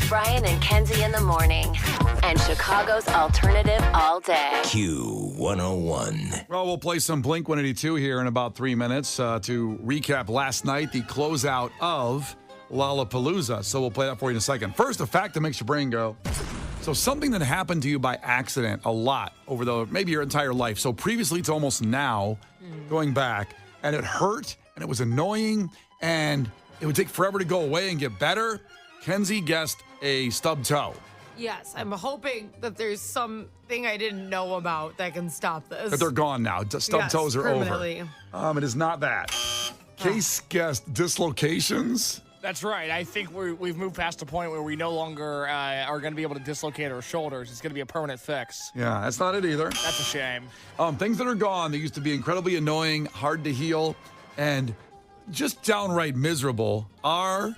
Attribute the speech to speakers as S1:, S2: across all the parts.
S1: Brian and Kenzie in the morning. And Chicago's alternative all day.
S2: Q101.
S3: Well, we'll play some Blink-182 here in about 3 minutes to recap last night, the closeout of Lollapalooza. So we'll play that for you in a second. First, a fact that makes your brain go. So something that happened to you by accident a lot over maybe your entire life. So previously to almost now, going back, and it hurt, and it was annoying, and it would take forever to go away and get better. Kenzie guessed a stub toe.
S4: Yes, I'm hoping that there's something I didn't know about that can stop this.
S3: That they're gone now. Stub toes are
S4: permanently.
S3: over. It is not that. Case guessed dislocations.
S5: That's right. I think we've moved past the point where we no longer are going to be able to dislocate our shoulders. It's going to be a permanent fix.
S3: Yeah, that's not it either.
S5: That's a shame.
S3: Things that are gone that used to be incredibly annoying, hard to heal, and just downright miserable are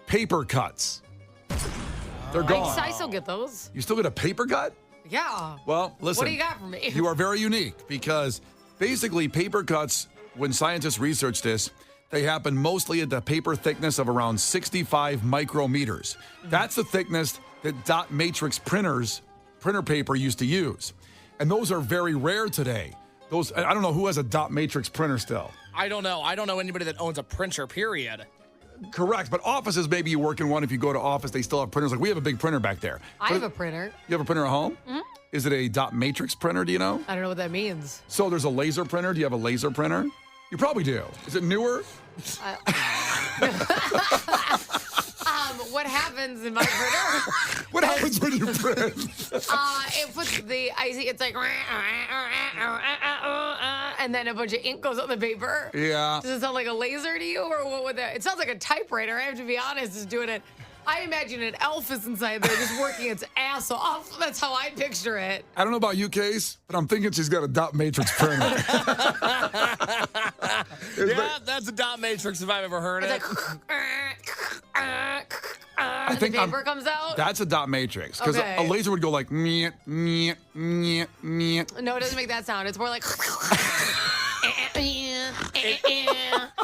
S3: paper cuts. They're gone.
S4: I still get those.
S3: You still get a paper cut?
S4: Yeah.
S3: Well, listen.
S4: What do you got for me?
S3: You are very unique because basically paper cuts, when scientists research this, they happen mostly at the paper thickness of around 65 micrometers. That's the thickness that dot matrix printer paper used to use. And those are very rare today. I don't know who has a dot matrix printer still.
S5: I don't know. I don't know anybody that owns a printer, period.
S3: Correct, but offices, maybe you work in one. If you go to office, they still have printers. Like we have a big printer back there.
S4: I have a printer.
S3: You have a printer at home? Mm-hmm. Is it a dot matrix printer, do you know?
S4: I don't know what that means.
S3: So there's a laser printer. Do you have a laser printer? You probably do. Is it newer?
S4: What happens in my printer?
S3: What happens when you print?
S4: It puts it's like, and then a bunch of ink goes on the paper.
S3: Yeah.
S4: Does it sound like a laser to you, or what would that? It sounds like a typewriter. I have to be honest, is doing it. I imagine an elf is inside there just working its ass off. That's how I picture it.
S3: I don't know about you, Case, but I'm thinking she's got a dot matrix printer.
S5: That's a dot matrix if I've ever heard it.
S4: It's like,
S3: I think
S4: the paper comes out.
S3: That's a dot matrix because a laser would go like meet, meet, meet, meet.
S4: No, it doesn't make that sound. It's more like.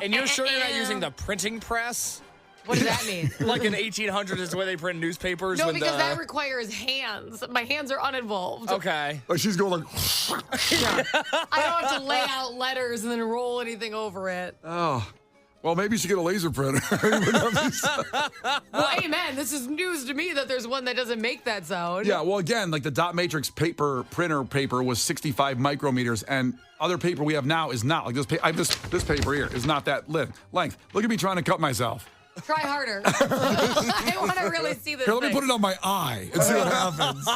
S5: And you're sure you're not using the printing press?
S4: What does that mean?
S5: Like in 1800s is the way they print newspapers?
S4: No, because that requires hands. My hands are uninvolved.
S5: Okay.
S3: Like she's going like.
S4: I don't have to lay out letters and then roll anything over it.
S3: Oh. Well, maybe you should get a laser printer.
S4: Well, amen. This is news to me that there's one that doesn't make that sound.
S3: Yeah, well, again, like the dot matrix printer paper was 65 micrometers, and other paper we have now is not. Like this paper here is not that length. Look at me trying to cut myself.
S4: Try harder. I want to really see this.
S3: Here, let me put it on my eye and see what happens.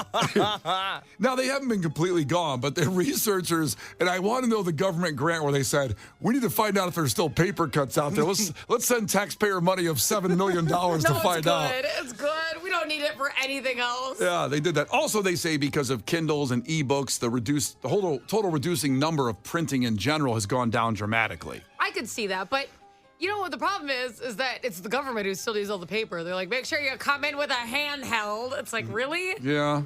S3: Now, they haven't been completely gone, but they're researchers, and I want to know the government grant where they said, we need to find out if there's still paper cuts out there. Let's send taxpayer money of $7 million to find out.
S4: It's good. We don't need it for anything else.
S3: Yeah, they did that. Also, they say because of Kindles and ebooks, the whole total reducing number of printing in general has gone down dramatically.
S4: I could see that, but you know what the problem is that it's the government who still uses all the paper. They're like, make sure you come in with a handheld. It's like, really?
S3: Yeah.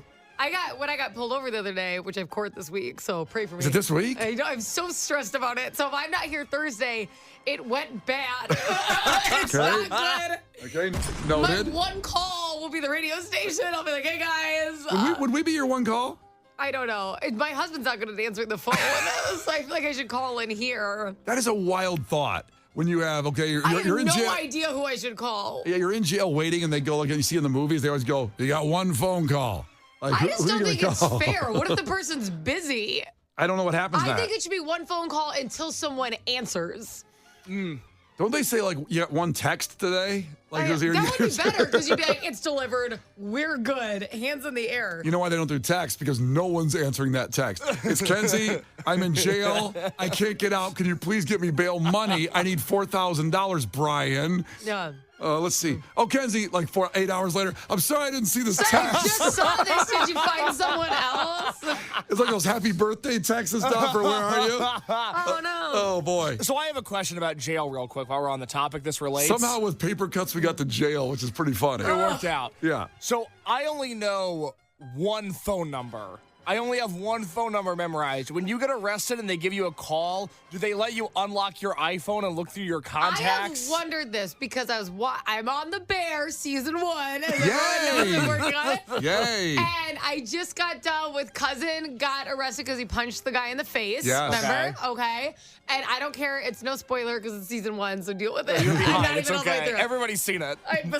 S4: When I got pulled over the other day, which I've court this week, so pray for me.
S3: Is it this week?
S4: I know, I'm so stressed about it. So if I'm not here Thursday, it went bad. It's not good.
S3: Okay, noted.
S4: My one call will be the radio station. I'll be like, hey, guys.
S3: Would we be your one call?
S4: I don't know. My husband's not good at answering the phone. So I feel like I should call in here.
S3: That is a wild thought. When you have, you're in jail.
S4: I have no idea who I should call.
S3: Yeah, you're in jail waiting, and they go, like you see in the movies, they always go, you got one phone call. Like,
S4: I just don't think it's
S3: call?
S4: fair. What if the person's busy?
S3: I don't know what happens
S4: I think it should be one phone call until someone answers.
S3: Don't they say, like, you got one text today? Like,
S4: that would be better, because you'd be like, it's delivered. We're good. Hands in the air.
S3: You know why they don't do text? Because no one's answering that text. It's Kenzie. I'm in jail. I can't get out. Can you please get me bail money? I need $4,000, Brian.
S4: Yeah.
S3: Let's see. Oh, Kenzie, like 8 hours later. I'm sorry I didn't see this
S4: I
S3: text.
S4: just saw this. Did you find someone else?
S3: It's like those happy birthday texts and stuff, or where are you?
S4: Oh, no.
S3: Oh, boy.
S5: So I have a question about jail real quick while we're on the topic. This relates.
S3: Somehow with paper cuts, we got to jail, which is pretty funny.
S5: It worked out.
S3: Yeah.
S5: So I only know one phone number I only have one phone number memorized. When you get arrested and they give you a call, do they let you unlock your iPhone and look through your contacts?
S4: I have wondered this because I'm on The Bear season 1. As
S3: Yay!
S4: everyone knows, I'm working on it.
S3: Yay!
S4: And I just got done with Cousin got arrested because he punched the guy in the face.
S3: Yes.
S4: Remember? Okay. And I don't care. It's no spoiler because it's season 1, so deal with it.
S5: You're
S4: I'm
S5: behind.
S4: not
S5: It's
S4: even all the way
S5: okay.
S4: through it.
S5: Everybody's seen it.
S4: I'm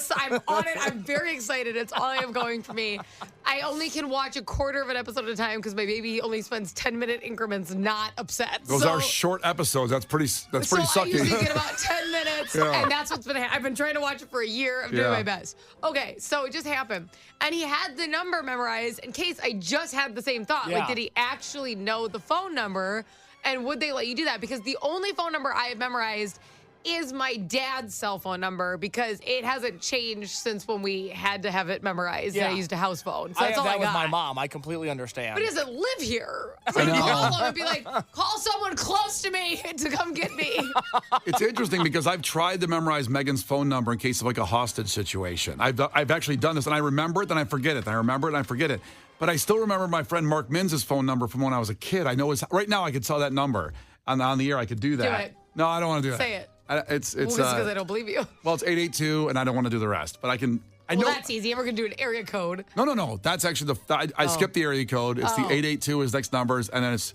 S4: on it. I'm very excited. It's all I have going for me. I only can watch a quarter of an episode at a time because my baby only spends 10-minute increments not upset.
S3: Those are short episodes. That's pretty sucky.
S4: I usually get about 10 minutes, and that's what's been happening. I've been trying to watch it for a year. I'm doing my best. Okay, so it just happened. And he had the number memorized in case I just had the same thought.
S5: Yeah.
S4: Like, did he actually know the phone number? And would they let you do that? Because the only phone number I have memorized is my dad's cell phone number because it hasn't changed since when we had to have it memorized.
S5: Yeah.
S4: And I used a house phone. So
S5: I
S4: that's
S5: have
S4: all
S5: that
S4: I
S5: with
S4: got.
S5: my mom. I completely understand.
S4: But he doesn't live here. So I call him and be like, call someone close to me to come get me.
S3: It's interesting because I've tried to memorize Megan's phone number in case of like a hostage situation. I've actually done this, and I remember it, then I forget it. Then I remember it, and I forget it. But I still remember my friend Mark Minz's phone number from when I was a kid. I know right now I could tell that number on the air. I could do that.
S4: Do it.
S3: No, I don't want to do it.
S4: Say it.
S3: It's
S4: Because I don't believe you.
S3: well, it's 882, and I don't want to do the rest. But I can. I
S4: Well,
S3: know.
S4: that's easy. We're going to do an area code.
S3: No. That's actually I skipped the area code. It's the 882 is next numbers, and then it's.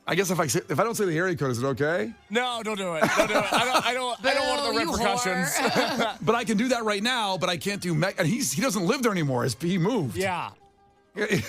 S3: I guess if I don't say the area code, is it okay?
S5: No, don't do it. Don't do it. I don't want the
S4: Boo, you
S5: repercussions.
S4: whore.
S3: But I can do that right now. But I can't do Meg. And he doesn't live there anymore. He moved.
S5: Yeah.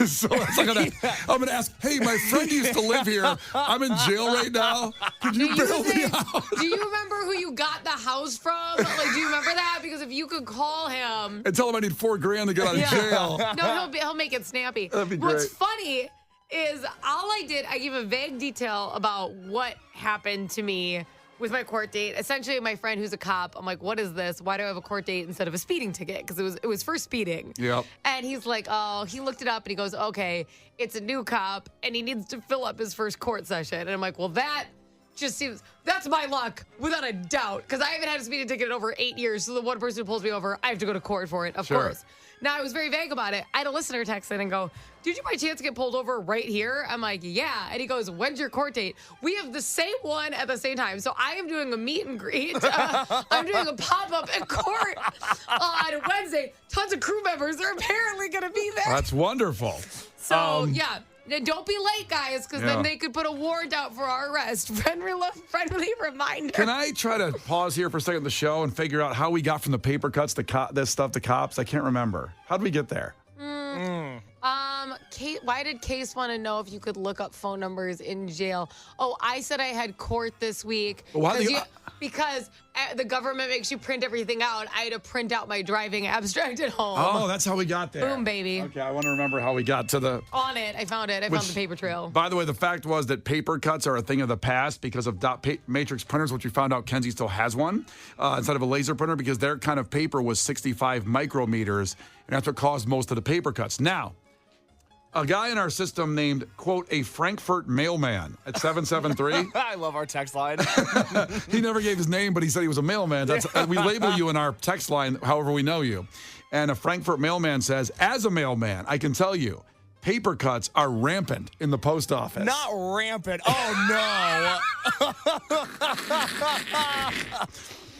S3: So I'm gonna ask. Hey, my friend used to live here. I'm in jail right now. Could you bail me out?
S4: Do you remember who you got the house from? Like, do you remember that? Because if you could call him.
S3: And tell him I need $4,000 to get out of jail.
S4: No, he'll make it snappy.
S3: That'd be
S4: What's
S3: great.
S4: funny is all I did, I gave a vague detail about what happened to me with my court date. Essentially, my friend who's a cop, I'm like, what is this? Why do I have a court date instead of a speeding ticket? Because it was for speeding.
S3: Yep.
S4: And he's like, oh, he looked it up and he goes, okay, it's a new cop and he needs to fill up his first court session. And I'm like, well, that just seems, that's my luck without a doubt. Because I haven't had a speeding ticket in over 8 years. So the one person who pulls me over, I have to go to court for it, of
S3: Sure.
S4: course. Now, I was very vague about it. I had a listener text in and go, did you by chance get pulled over right here? I'm like, yeah. And he goes, when's your court date? We have the same one at the same time. So I am doing a meet and greet. I'm doing a pop-up at court on Wednesday. Tons of crew members are apparently going to be there.
S3: That's wonderful.
S4: So, yeah. Now, don't be late, guys, because
S3: Yeah.
S4: then they could put a warrant out for our arrest. Friendly reminder.
S3: Can I try to pause here for a second in the show and figure out how we got from the paper cuts to this stuff to cops? I can't remember. How did we get there?
S4: Why did Case want to know if you could look up phone numbers in jail? Oh, I said I had court this week.
S3: Well, how do you-
S4: Because the government makes you print everything out. I had to print out my driving abstract at home.
S3: Oh, that's how we got there.
S4: Boom, baby.
S3: Okay, I want to remember how we got to the.
S4: On it. I found it. I found the paper trail.
S3: By the way, the fact was that paper cuts are a thing of the past because of matrix printers, which we found out Kenzie still has one instead of a laser printer because their kind of paper was 65 micrometers, and that's what caused most of the paper cuts. Now, a guy in our system named, quote, a Frankfurt mailman at 773.
S5: I love our text line.
S3: He never gave his name, but he said he was a mailman. We label you in our text line however we know you. And a Frankfurt mailman says, as a mailman, I can tell you, paper cuts are rampant in the post office.
S5: Not rampant. Oh, no.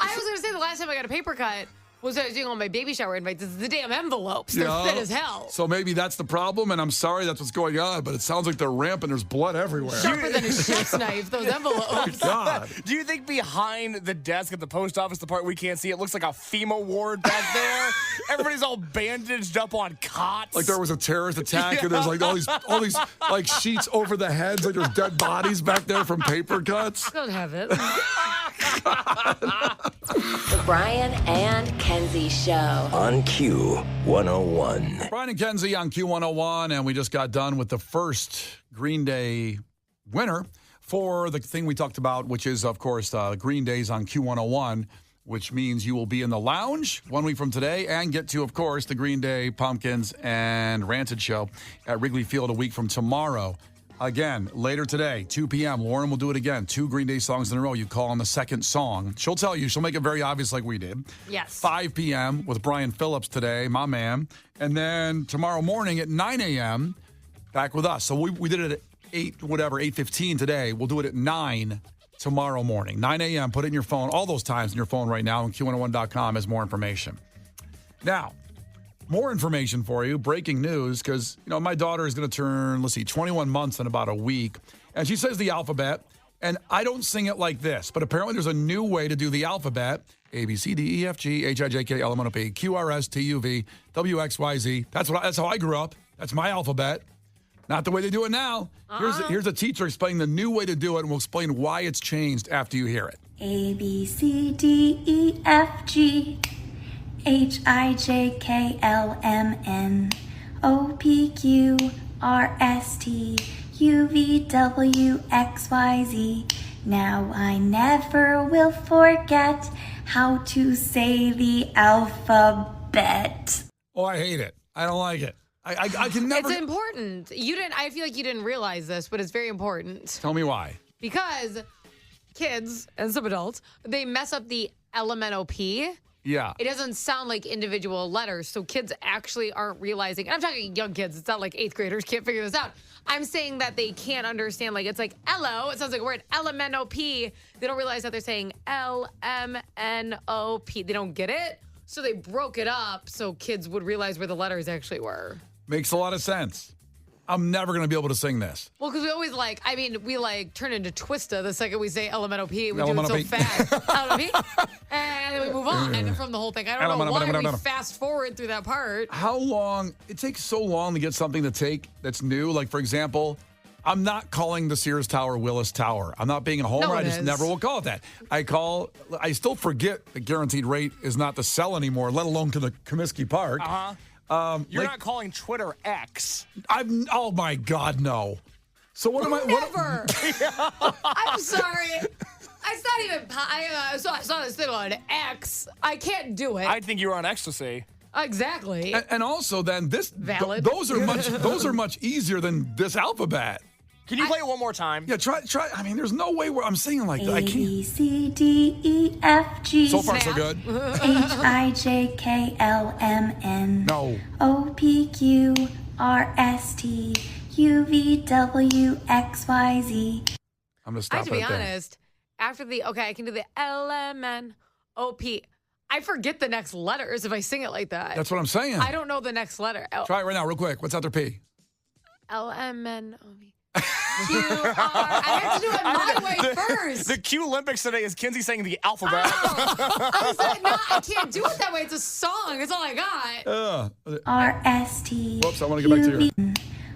S4: I was going to say the last time I got a paper cut was I was doing all my baby shower invites. It's the damn envelopes. They're thin as hell.
S3: So maybe that's the problem, and I'm sorry that's what's going on, but it sounds like they're rampant. There's blood everywhere.
S4: Sharper than a chef's knife, those envelopes.
S3: God.
S5: Do you think behind the desk at the post office, the part we can't see, it looks like a FEMA ward back there? Everybody's all bandaged up on cots.
S3: Like there was a terrorist attack, and there's like all these like sheets over the heads, like there's dead bodies back there from paper cuts.
S4: Don't have it.
S1: The Brian and Kenzie Show.
S2: On Q101.
S3: Brian and Kenzie on Q101, and we just got done with the first Green Day winner for the thing we talked about, which is, of course, Green Days on Q101, which means you will be in the lounge 1 week from today and get to, of course, the Green Day Pumpkins and Ranted show at Wrigley Field a week from tomorrow. Again, later today, 2 p.m., Lauren will do it again. 2 Green Day songs in a row. You call on the second song. She'll tell you. She'll make it very obvious like we did.
S4: Yes.
S3: 5 p.m. with Brian Phillips today, my man. And then tomorrow morning at 9 a.m., back with us. So we did it at 8:15 today. We'll do it at 9 tomorrow morning, 9 a.m. Put it in your phone, all those times in your phone right now, and Q101.com has more information. Now, more information for you, breaking news, because, my daughter is going to turn, 21 months in about a week. And she says the alphabet, and I don't sing it like this, but apparently there's a new way to do the alphabet. A, B, C, D, E, F, G, H, I, J, K, L, M, N, O, P, Q, R, S, T, U, V, W, X, Y, Z. That's how I grew up. That's my alphabet. Not the way they do it now. Here's a teacher explaining the new way to do it, and we'll explain why it's changed after you hear it.
S6: A, B, C, D, E, F, G, H, I, J, K, L, M, N, O, P, Q, R, S, T, U, V, W, X, Y, Z. Now I never will forget how to say the alphabet.
S3: Oh, I hate it. I don't like it. I can never.
S4: It's important. I feel like you didn't realize this, but it's very important.
S3: Tell me why.
S4: Because kids and some adults, they mess up the LMNOP.
S3: Yeah.
S4: It doesn't sound like individual letters, so kids actually aren't realizing. And I'm talking young kids. It's not like 8th graders can't figure this out. I'm saying that they can't understand. Like, it's like LO. It sounds like a word. LMNOP. They don't realize that they're saying LMNOP. They don't get it. So they broke it up so kids would realize where the letters actually were.
S3: Makes a lot of sense. I'm never going to be able to sing this.
S4: Well, because we always we turn into Twista the second we say LMNOP. We do it so fast. LMNOP. And then we move on from the whole thing. I don't know why we fast forward through that part.
S3: How long? It takes so long to get something to take that's new. Like, for example, I'm not calling the Sears Tower Willis Tower. I'm not being a homer. I just never will call it that. I still forget the guaranteed rate is not to sell anymore, let alone to the Comiskey Park.
S5: Uh-huh. You're not calling Twitter X.
S3: Oh my God, no. So what am I?
S4: Never. I'm sorry. It's not even. I saw this thing on X. I can't do it.
S5: I think you were on ecstasy.
S4: Exactly.
S3: And also, then this.
S4: Valid.
S3: Those are much easier than this alphabet.
S5: Can you play it one more time?
S3: Yeah, try. I mean, there's no way where I'm singing like that. I
S6: A,
S3: can't.
S6: B, C, D, E, F, G.
S3: So far, so good.
S6: H, I, J, K, L, M, N.
S3: No.
S6: O, P, Q, R, S, T, U, V, W, X, Y, Z.
S3: I'm going to
S4: I
S3: stop
S4: have to be
S3: right there.
S4: honest. After I can do the LMNOP. I forget the next letters if I sing it like that.
S3: That's what I'm saying.
S4: I don't know the next letter.
S3: Try it right now, real quick. What's after P?
S4: LMNOP. I have to do it my way first.
S5: The Q Olympics today is Kenzie saying the alphabet.
S4: I can't do it that way. It's a song. It's all I got.
S6: R, S, T.
S3: Whoops, I want to get back to you.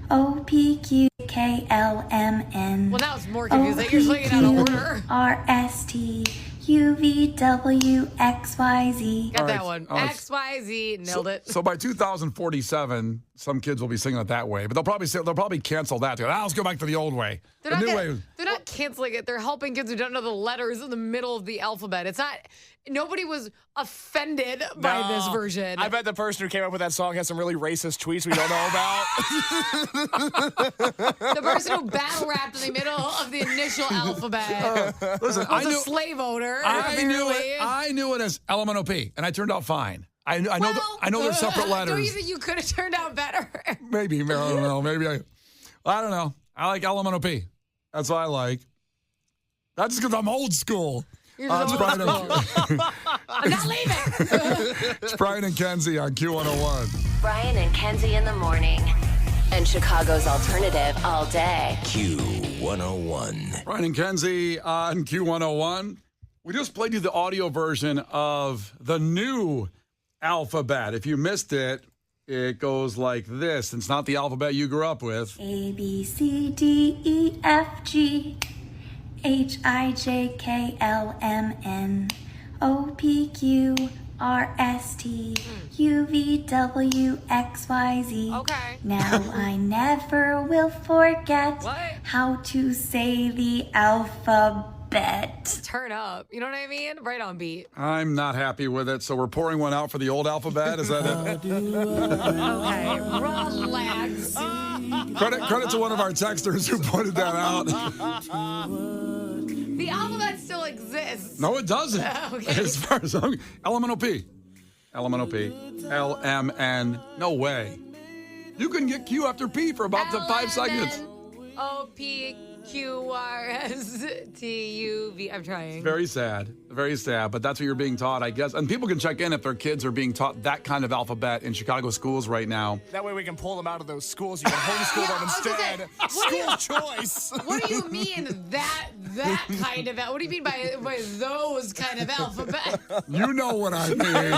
S6: O, P, Q, K, L, M, N.
S4: Well, now it's more confusing. You're singing it out of order.
S6: R, S, T, U, V, W, X, Y, Z.
S4: Got
S3: All
S4: that
S3: right.
S4: one.
S3: All right.
S4: XYZ. Nailed it.
S3: So by 2047, some kids will be singing it that way, but they'll probably cancel that. They'll go, let's go back to the old way.
S4: They're
S3: The
S4: not,
S3: new way.
S4: they're not canceling it. They're helping kids who don't know the letters in the middle of the alphabet. It's not. Nobody was offended by this version.
S5: I bet the person who came up with that song has some really racist tweets we don't know about.
S4: The person who battle rapped in the middle of the initial alphabet
S3: Listen,
S4: was a slave owner.
S3: I knew it as LMNOP, and I turned out fine. I know they're separate letters.
S4: Don't you think you could have turned out better?
S3: Maybe. I don't know. Maybe I don't know. I like LMNOP. That's what I like. That's because I'm old school.
S4: You're just
S3: It's Brian
S4: I'm not leaving.
S3: It's Brian and Kenzie on Q101.
S1: Brian and Kenzie in the morning. And Chicago's alternative all day.
S2: Q101.
S3: Brian and Kenzie on Q101. We just played you the audio version of the new alphabet. If you missed it, it goes like this. It's not the alphabet you grew up with.
S6: A, B, C, D, E, F, G, H, I, J, K, L, M, N, O, P, Q, R, S, T, U, V, W, X, Y, Z.
S4: Okay.
S6: Now I never will forget
S4: What?
S6: how to say the alphabet.
S4: Turn up. You know what I mean? Right on beat.
S3: I'm not happy with it, so we're pouring one out for the old alphabet. Is that it?
S4: Okay, relax.
S3: Credit to one of our texters who pointed that out.
S4: The alphabet still exists.
S3: No, it doesn't.
S4: Okay.
S3: As far as LMNOP. LMNOP. LMN. No way. You can get Q after P for about the 5 seconds.
S4: OPQRSTUV. I'm trying.
S3: Very sad. Very sad. But that's what you're being taught, I guess. And people can check in if their kids are being taught that kind of alphabet in Chicago schools right now.
S5: That way we can pull them out of those schools. You can homeschool them instead. School choice.
S4: What do you mean that kind of what do you mean by those kind of alphabet?
S3: You know what I mean.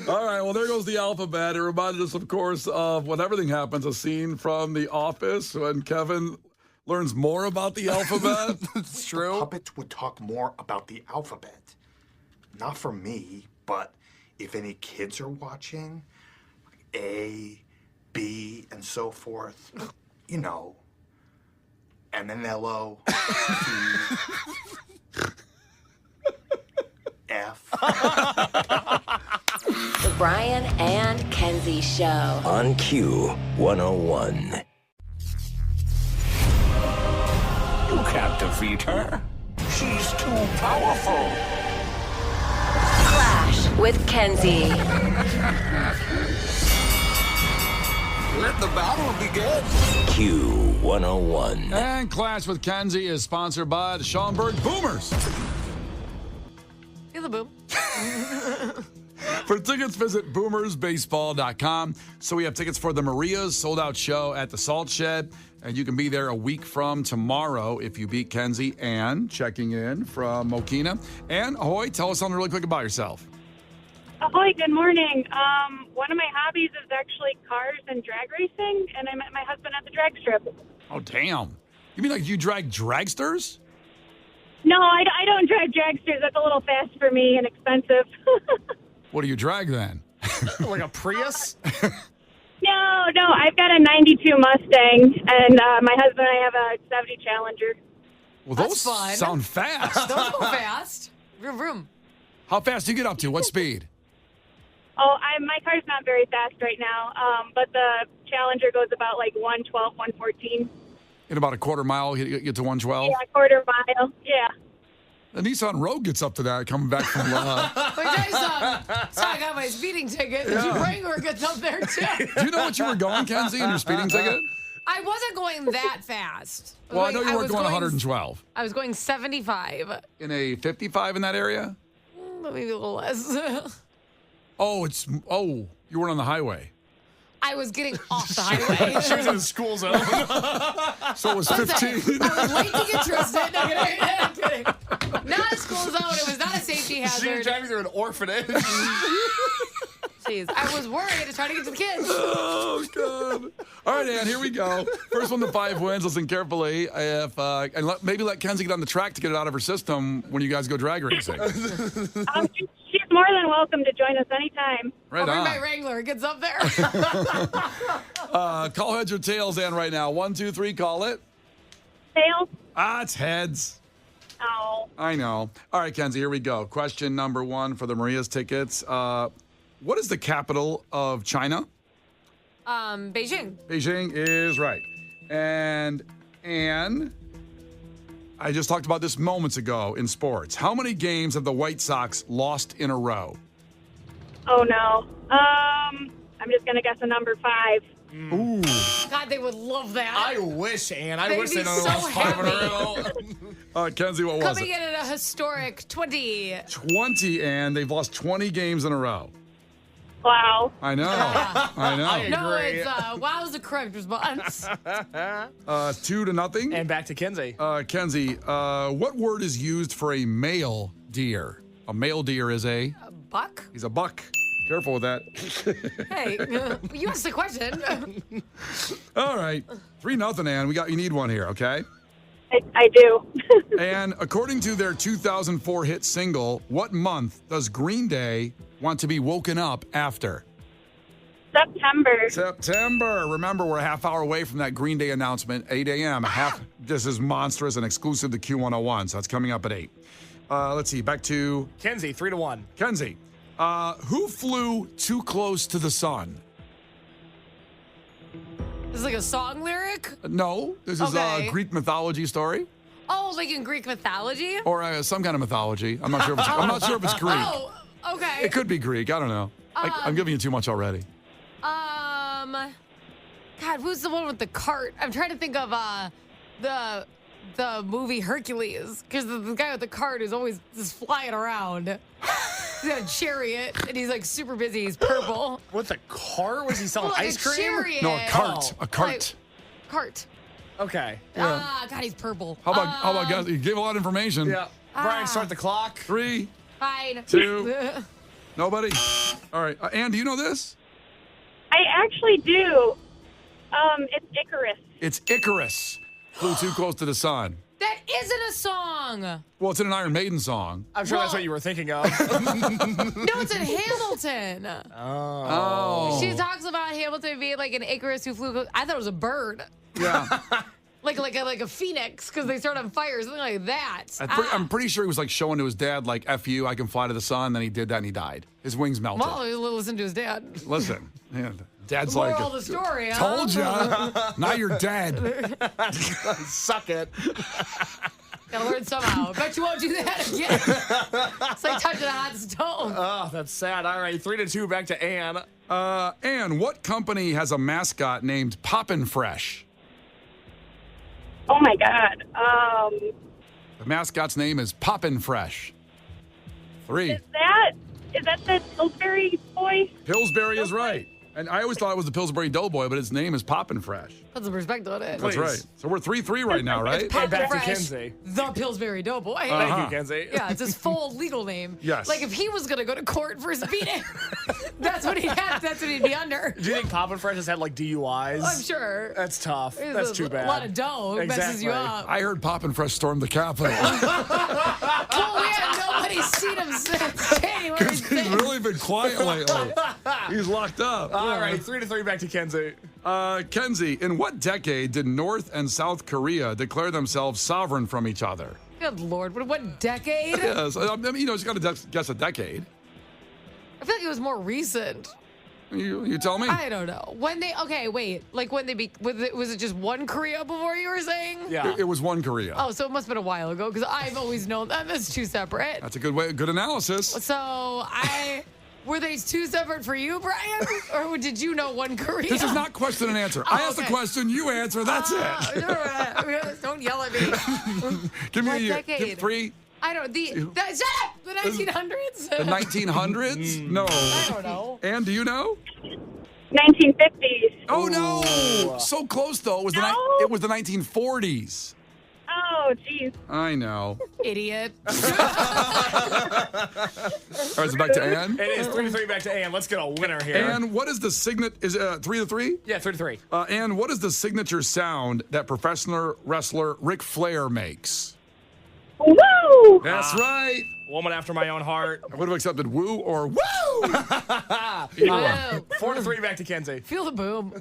S3: All right, well, there goes the alphabet. It reminded us, of course, of when everything happens, a scene from The Office when Kevin learns more about the alphabet.
S5: It's true.
S7: Puppets would talk more about the alphabet. Not for me, but if any kids are watching, like A, B, and so forth, you know, M-N-L-O, F.
S1: The Brian and Kenzie Show.
S2: On Q101.
S8: You can't defeat her. She's too powerful.
S1: Clash with Kenzie.
S8: Let the battle begin.
S2: Q101.
S3: And Clash with Kenzie is sponsored by the Schaumburg Boomers.
S4: Feel the boom.
S3: For tickets, visit boomersbaseball.com. So we have tickets for the Maria's sold-out show at the Salt Shed, and you can be there a week from tomorrow if you beat Kenzie. And checking in from Mokina. And ahoy, tell us something really quick about yourself.
S9: Ahoy, good morning. One of my hobbies is actually cars and drag racing, and I met my husband at the drag strip.
S3: Oh, damn. You mean like you drag dragsters?
S9: No, I don't drag dragsters. That's a little fast for me and expensive.
S3: What do you drag then?
S5: Like a Prius?
S9: No, I've got a 92 Mustang, and my husband and I have a 70 Challenger.
S3: Well,
S4: That's
S3: those
S4: fun.
S3: sound fast.
S4: Those go fast. Vroom, vroom.
S3: How fast do you get up to? What speed?
S9: Oh, my car's not very fast right now, but the Challenger goes about like 112, 114.
S3: In about a quarter mile, you get to 112?
S9: Yeah, quarter mile. Yeah.
S3: The Nissan Rogue gets up to that coming back from
S4: Wait, so I got my speeding ticket. The Jeep Wrangler gets up there too.
S3: Do you know what you were going, Kenzie, in your speeding ticket?
S4: I wasn't going that fast.
S3: Well, I know you were
S4: was
S3: going 112.
S4: I was going 75.
S3: In a 55 in that area?
S4: Maybe a little less.
S3: You weren't on the highway.
S4: I was getting off the highway.
S5: She was in the school zone.
S3: So it was 15.
S4: I was late to get trusted. No, I'm kidding. Not a school zone. It was not a safety
S5: She was
S4: hazard.
S5: driving through an orphanage.
S4: Jeez, I was worried to try to get to the kids.
S3: Oh, God. All right, Ann, here we go. First one to 5 wins. Listen carefully. Maybe let Kenzie get on the track to get it out of her system when you guys go drag racing.
S9: She's more than welcome to join us anytime.
S3: Right
S4: I'll bring
S3: on.
S4: my Wrangler. It gets up there.
S3: Call heads or tails, Ann, right now. 1, 2, 3, call it.
S9: Tails?
S3: It's heads.
S9: Oh.
S3: I know. All right, Kenzie, here we go. Question number 1 for the Maria's tickets. What is the capital of China?
S4: Beijing.
S3: Beijing is right. And Ann, I just talked about this moments ago in sports. How many games have the White Sox lost in a row?
S9: Oh, no. I'm just going to guess a number 5.
S3: Ooh.
S4: God, they would love that.
S5: I wish, Ann. I
S4: They'd
S5: wish they
S4: be
S5: only
S4: so
S5: lost 5 in a
S4: happy.
S5: row.
S3: Kenzie, what was
S4: Coming
S3: it?
S4: in at a historic 20.
S3: 20, and they've lost 20 games in a row.
S9: Wow.
S3: I know. I know.
S4: No,
S5: Great.
S4: it's wow is the correct response.
S3: 2-0.
S5: And back to Kenzie.
S3: Kenzie, what word is used for a male deer? A male deer is a?
S4: Buck?
S3: He's a buck. Careful with that.
S4: Hey, you asked the question.
S3: All right. 3-0, Ann. You need one here, okay?
S9: I do.
S3: And according to their 2004 hit single, what month does Green Day want to be woken up after? September. Remember, we're a half hour away from that Green Day announcement, 8 a.m. This is monstrous and exclusive to Q101, so it's coming up at 8. Let's see, back to
S5: Kenzie, 3-1.
S3: Kenzie. Who flew too close to the sun?
S4: This is like a song lyric?
S3: No, this is a
S4: Okay.
S3: Greek mythology story.
S4: Oh, like in Greek mythology?
S3: Or some kind of mythology. I'm not sure if it's Greek.
S4: Oh, Okay.
S3: It could be Greek. I don't know. I'm giving you too much already.
S4: God, who's the one with the cart? I'm trying to think of the movie Hercules, because the guy with the cart is always just flying around. He's got a chariot, and he's like super busy. He's purple.
S5: With a car? Was he selling
S4: Like
S5: ice
S4: a
S5: cream?
S4: chariot.
S3: No, a cart.
S5: Oh.
S3: A cart.
S4: Cart.
S5: Okay.
S4: God, he's purple.
S3: How about guys? You gave a lot of information.
S5: Yeah. Brian, start the clock.
S3: 3,
S4: Fine.
S3: 2. Nobody? All right. Ann, do you know this?
S9: I actually do. It's Icarus.
S3: It's Icarus. Flew too close to the sun.
S4: That isn't a song.
S3: Well, it's in an Iron Maiden song.
S5: I'm sure that's what you were thinking of.
S4: No, it's in Hamilton.
S3: Oh.
S4: She talks about Hamilton being like an Icarus who flew. I thought it was a bird.
S3: Yeah.
S4: Like a phoenix, because they start on fire, something like that.
S3: I'm pretty sure he was like showing to his dad, like, F you, I can fly to the sun. Then he did that and he died. His wings melted.
S4: Well, listen to his dad.
S3: Listen. Yeah, dad's
S4: Moral
S3: like,
S4: of the story, huh?
S3: told ya. Now you're dead.
S5: Suck it.
S4: Gotta learn somehow. Bet you won't do that again. It's like touching a hot stone.
S5: Oh, that's sad. All right, 3-2 back to Ann.
S3: Ann, what company has a mascot named Poppin' Fresh?
S9: Oh my God.
S3: The mascot's name is Poppin' Fresh. 3.
S9: Is that the Pillsbury boy?
S3: Pillsbury is right. And I always thought it was the Pillsbury Doughboy, but his name is Poppin' Fresh.
S4: Put some respect on it.
S3: That's right. So we're 3-3 right now, right?
S4: Poppin'
S5: back to
S4: Fresh,
S5: Kenzie.
S4: the Pillsbury Doughboy.
S5: Thank you, Kenzie.
S4: Yeah, it's his full legal name.
S3: Yes.
S4: Like if he was gonna go to court for speeding, that's what he'd be under.
S5: Do you think Poppin' Fresh has had like DUIs?
S4: I'm sure.
S5: That's tough.
S4: It's
S5: That's too bad.
S4: A lot of dough messes you up.
S3: I heard Poppin' Fresh stormed the Capitol.
S4: Well, we have nobody's seen him since January
S3: He's
S4: 6th.
S3: really been quiet lately. He's locked up.
S5: All right, 3-3 back to Kenzie.
S3: Kenzie, in what decade did North and South Korea declare themselves sovereign from each other?
S4: Good Lord, what decade?
S3: Yes, I mean, you just got to guess a decade.
S4: I feel like it was more recent.
S3: You tell me.
S4: I don't know. Was it just one Korea before you were saying?
S5: Yeah.
S3: It was one Korea.
S4: Oh, so it must have been a while ago, because I've always known that that's two separate.
S3: That's a good analysis.
S4: So were they two separate for you, Brian? Or did you know one Korea?
S3: This is not question and answer. I ask the question, you answer, that's it.
S4: Don't yell at me.
S3: Give me
S4: What
S3: a year.
S4: decade?
S3: Give 3.
S4: I don't, shut up! The 1900s?
S3: The 1900s? No.
S4: I don't know.
S3: Ann, do you know?
S9: 1950s.
S3: Oh, no. So close, though. It was,
S9: No.
S3: it was the 1940s.
S9: Oh, geez.
S3: I know.
S4: Idiot.
S3: All right, so back to Ann.
S5: It is 3-3 back to Ann. Let's get a winner here.
S3: Ann, what is the signature? Is it 3-3?
S5: Yeah, 3-3.
S3: Ann, what is the signature sound that professional wrestler Ric Flair makes?
S9: Woo!
S3: That's right.
S5: Woman after my own heart.
S3: I would have accepted woo or woo.
S5: 4-3 back to Kenzie.
S4: Feel the boom.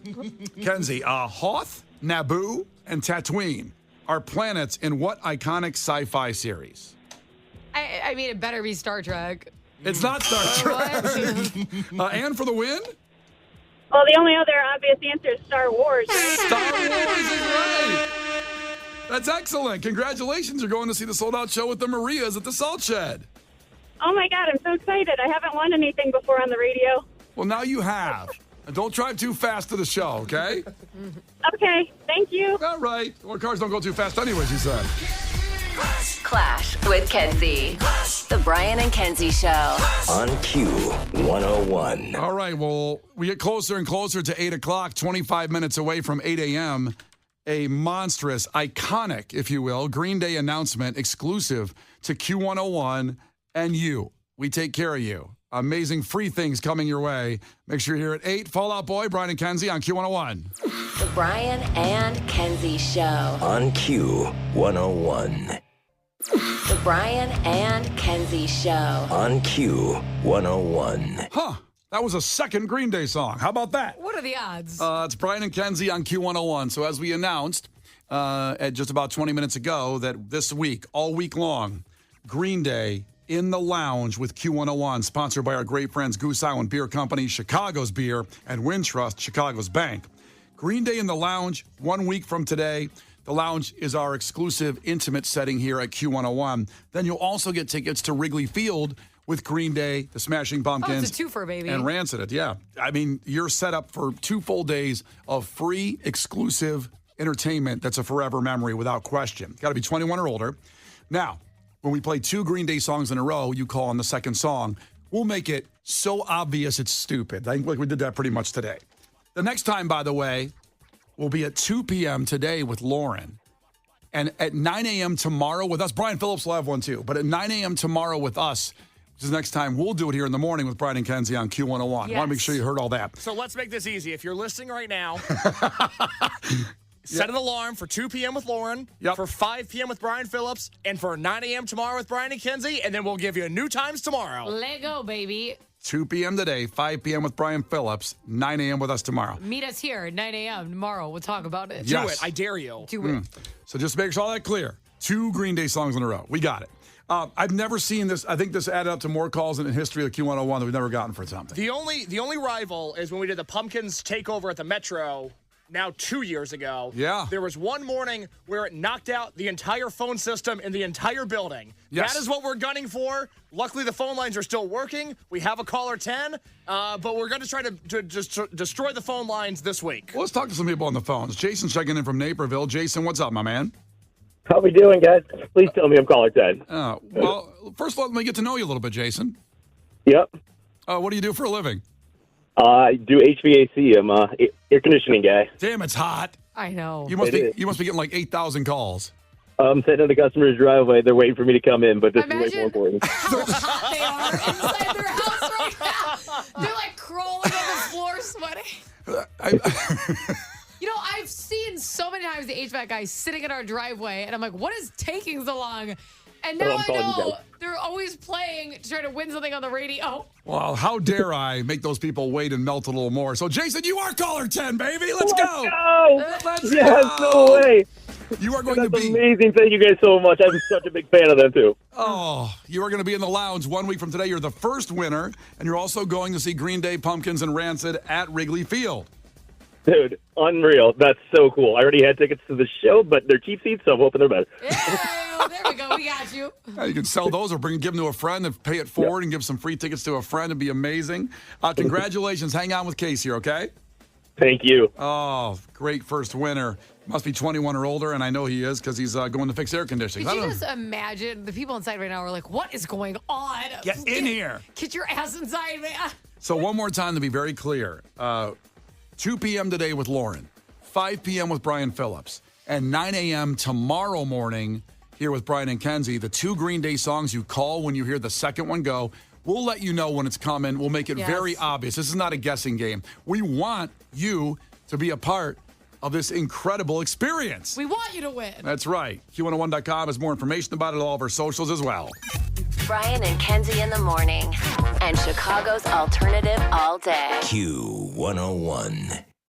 S3: Kenzie, Hoth, Naboo, and Tatooine are planets in what iconic sci-fi series?
S4: I mean, it better be Star Trek.
S3: It's not Star Trek. Ann for the win?
S9: Well, the only other obvious answer is Star Wars.
S3: Star Wars is right. That's excellent. Congratulations. You're going to see the sold-out show with the Marias at the Salt Shed.
S9: Oh, my God. I'm so excited. I haven't won anything before on the radio.
S3: Well, now you have. And don't drive too fast to the show, okay?
S9: Okay. Thank you.
S3: All right. Well, cars don't go too fast anyways, you said.
S1: Clash with Kenzie. The Brian and Kenzie Show.
S2: On Q101.
S3: All right. Well, we get closer and closer to 8 o'clock, 25 minutes away from 8 a.m., a monstrous, iconic, if you will, Green Day announcement exclusive to Q101 and you. We take care of you. Amazing free things coming your way. Make sure you're here at 8. Fall Out Boy, Brian and Kenzie on Q101.
S1: The Brian and Kenzie Show.
S2: On Q101.
S1: The Brian and Kenzie Show.
S2: On Q101.
S3: Huh. That was a second Green Day song. How about that?
S4: What are the odds?
S3: It's Brian and Kenzie on Q101. So as we announced at just about 20 minutes ago that this week, all week long, Green Day in the lounge with Q101, sponsored by our great friends Goose Island Beer Company, Chicago's Beer, and Wintrust, Chicago's Bank. Green Day in the lounge, 1 week from today. The lounge is our exclusive intimate setting here at Q101. Then you'll also get tickets to Wrigley Field, with Green Day, the Smashing
S4: Oh,
S3: Pumpkins.
S4: it's a twofer, baby.
S3: And Rancid, yeah. I mean, you're set up for 2 full days of free, exclusive entertainment that's a forever memory without question. Got to be 21 or older. Now, when we play 2 Green Day songs in a row, you call on the second song. We'll make it so obvious it's stupid. I think like we did that pretty much today. The next time, by the way, will be at 2 p.m. today with Lauren. And at 9 a.m. tomorrow with us, Brian Phillips will have one too. But at 9 a.m. tomorrow with us, which is the next time, we'll do it here in the morning with Brian and Kenzie on Q101. I want to make sure you heard all that.
S5: So let's make this easy. If you're listening right now, set an alarm for 2 p.m. with Lauren, for 5 p.m. with Brian Phillips, and for 9 a.m. tomorrow with Brian and Kenzie, and then we'll give you new times tomorrow.
S4: Let go, baby.
S3: 2 p.m. today, 5 p.m. with Brian Phillips, 9 a.m. with us tomorrow.
S4: Meet us here at 9 a.m. tomorrow. We'll talk about it.
S5: Do it. I dare you.
S4: Do it.
S3: So just make sure all that clear. 2 Green Day songs in a row. We got it. I've never seen this. I think this added up to more calls in the history of Q101 that we've never gotten for something.
S5: The only rival is when we did the Pumpkins takeover at the Metro now 2 years ago.
S3: Yeah.
S5: There was one morning where it knocked out the entire phone system in the entire building.
S3: Yes.
S5: That is what we're gunning for. Luckily, the phone lines are still working. We have a caller 10, but we're going to try to just destroy the phone lines this week.
S3: Well, let's talk to some people on the phones. Jason's checking in from Naperville. Jason, what's up, my man?
S10: How we doing, guys? Please tell me I'm caller 10.
S3: Well, first let me get to know you a little bit, Jason.
S10: Yep.
S3: What do you do for a living?
S10: I do HVAC. I'm a air conditioning guy.
S3: Damn, it's hot.
S4: I know.
S3: You must be getting like 8,000 calls.
S10: I'm sitting in the customer's driveway. They're waiting for me to come in, but this is way more important.
S4: How hot they are inside their house right now. They're like crawling on the floor, sweating. You know, I've seen so many times the HVAC guys sitting in our driveway, and I'm like, what is taking so long? And now I know they're always playing to try to win something on the radio.
S3: Well, how dare I make those people wait and melt a little more? So, Jason, you are caller 10, baby. Let's go. Let's
S10: yes,
S3: go.
S10: no way.
S3: You are going to be
S10: amazing. Thank you guys so much. I'm such a big fan of them, too.
S3: Oh, you are going to be in the lounge 1 week from today. You're the first winner, and you're also going to see Green Day, Pumpkins, and Rancid at Wrigley Field.
S10: Dude, unreal. That's so cool. I already had tickets to the show, but they're cheap seats, so I'm hoping they're better.
S4: There we go. We got you.
S3: Yeah, you can sell those or give them to a friend and pay it forward and give some free tickets to a friend. It'd be amazing. Congratulations. Hang on with Case here, okay?
S10: Thank you.
S3: Oh, great first winner. Must be 21 or older, and I know he is because he's going to fix air conditioning.
S4: Could you just imagine the people inside right now are like, what is going on?
S3: Get in here.
S4: Get your ass inside, man.
S3: So one more time to be very clear. 2 p.m. today with Lauren, 5 p.m. with Brian Phillips, and 9 a.m. tomorrow morning here with Brian and Kenzie. The 2 Green Day songs you call when you hear the second one go. We'll let you know when it's coming. We'll make it very obvious. This is not a guessing game. We want you to be a part of this incredible experience.
S4: We want you to win.
S3: That's right. Q101.com has more information about it, all of our socials as well.
S1: Brian and Kenzie in the morning. And Chicago's alternative all day.
S2: Q101.